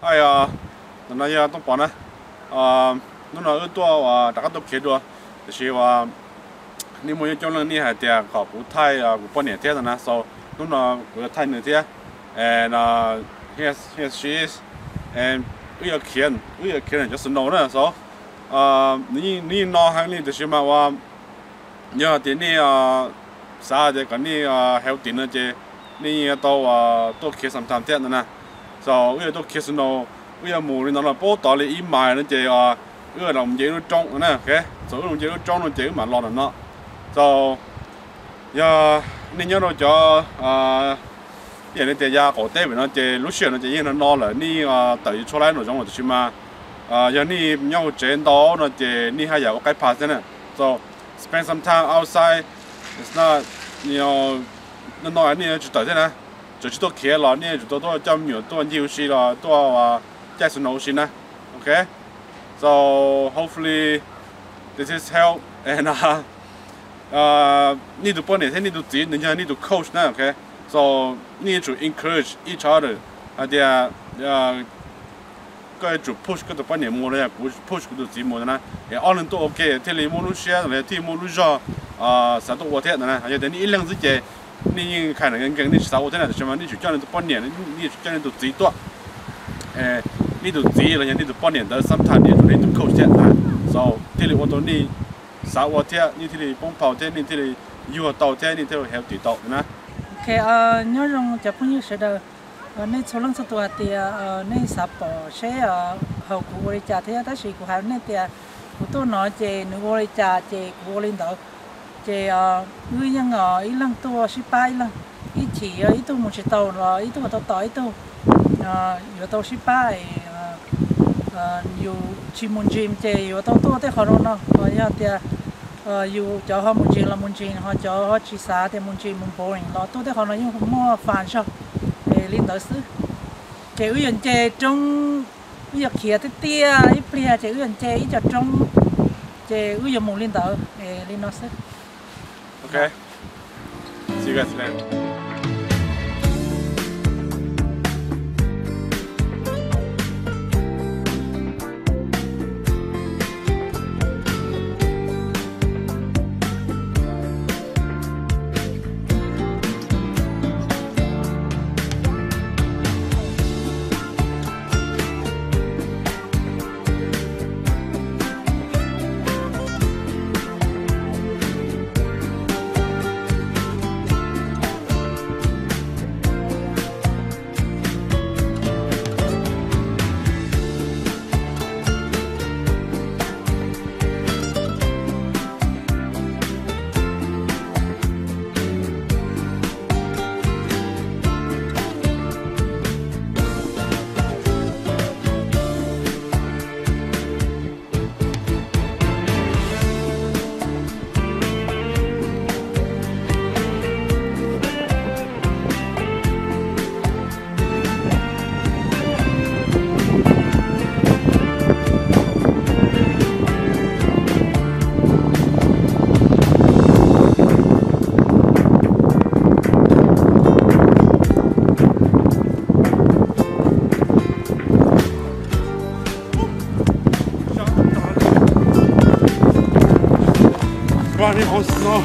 哎呀，那呀都办呢，侬那耳朵大家都看到，就是话你每一种人你还得考古太古半年天的呢，so 侬那个太年天，and here's she is, and we are kidding just know 呢，so 你闹喊你就是嘛话，你要点你啥的，跟你healthy 呢这，你都看 sometimes 天的呢。so 我都其實呢，我冇你那報道你一買呢只我唔知都裝呢，OK， so 我唔知都裝呢只蠻落人咯，so 呀，你要到咗人哋呀個代表呢只路線呢只嘢呢攞嚟，你對出來那種就是嘛，呀你唔要見到呢只你還有個 pass 呢，so spend some time outside， it's not 你要那攞你就對呢。就是都看了，你就都叫苗都牛市了，都再是牛市呢 ，OK？ So hopefully this is help and need to put it, need to teach, need to coach 呢 ，OK？ So need to encourage each other， 個就 push 個就幫你摸了，push 個就自摸的呢，也all人都 OK， 聽你摸路些，來聽摸路上啥都我聽的呢，還有等你一兩之間。你看那个跟你啥我真的是嘛？你去叫人都半年，你叫人都最多，你都最了，你都半年的，sometimes你都扣钱啊。so 这里我都你啥我听，你这里帮跑天，你这里有到天，你这里还有地道呢。OK， nhớ rằng chụp những sự đó，ในส่วนของตัวเตียในสับปะใช้เขากูบริจาคที่ถ้าสิกูหาในเตียกูตัวน้อยเจนึกบริจาคเจกูบริจาคchị người dân ít lần tua ship ít lần ít chỉ ít tu một chiếc tàu rồi ít tu một tàu ít tu nhiều tàu ship nhiều chỉ muốn gym chị nhiều tàu tua thế họ đâu nó họ giờ thì nhiều cho họ muốn gym họ cho họ chỉ xả thì muốn gym muốn boring lo tu thế họ nói nhưng mua phản sao để lên tới xứ chị uy dân chị trong uy dân kia thế tia ít bia chị uy dân chị ít cho trong chị uy dân muốn lên tới để lên nó xứ. Okay. See you guys later. Running on snow.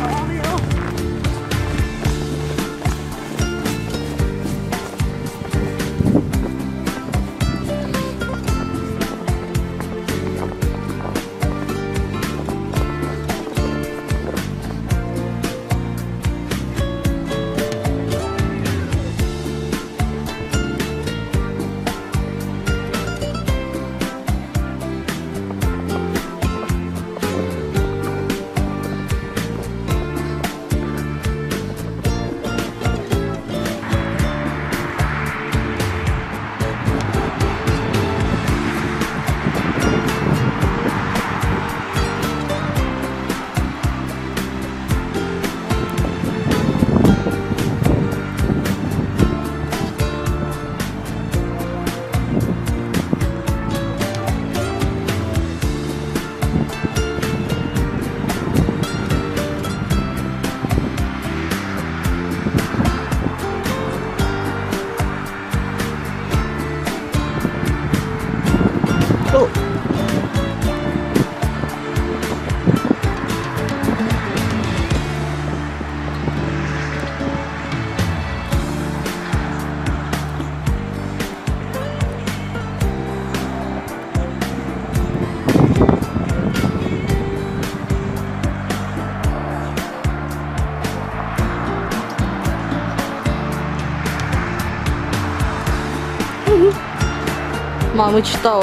맛있다.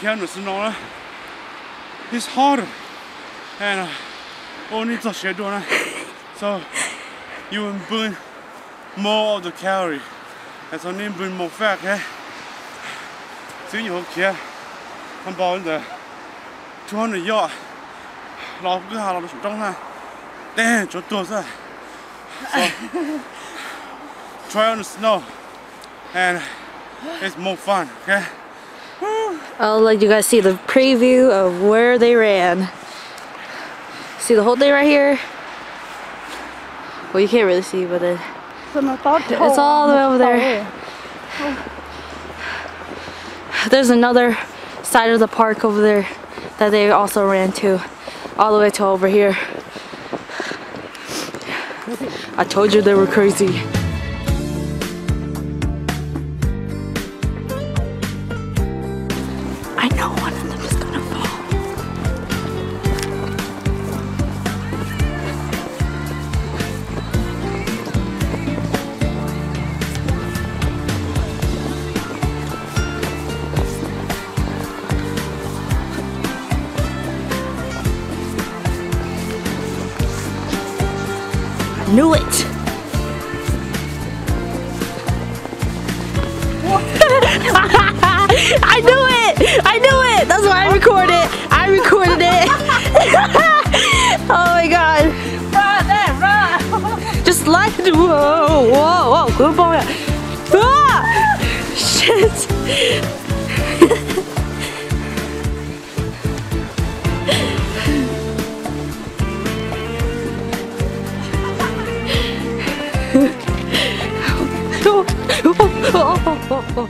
Here in the snow, it's hard and only the shadow, so you will burn more of the calorie and so you burn more fat. Okay? So you hope here about the 200 yacht, lawm cứ hà là trong ha, đen chỗ tua ra. So try on the snow and it's more fun. Okay. I'll let you guys see the preview of where they ran. See the whole thing right here? Well, you can't really see, but it's all the way over there. There's another side of the park over there that they also ran to, all the way to over here. I told you they were crazy. I know one of them is gonna fall. Knew it! I knew it! I knew it! That's why I recorded it! I recorded it! Oh my god! Run there, run! Just like it! Whoa, whoa, whoa! Good boy! Ah! Shit! Oh.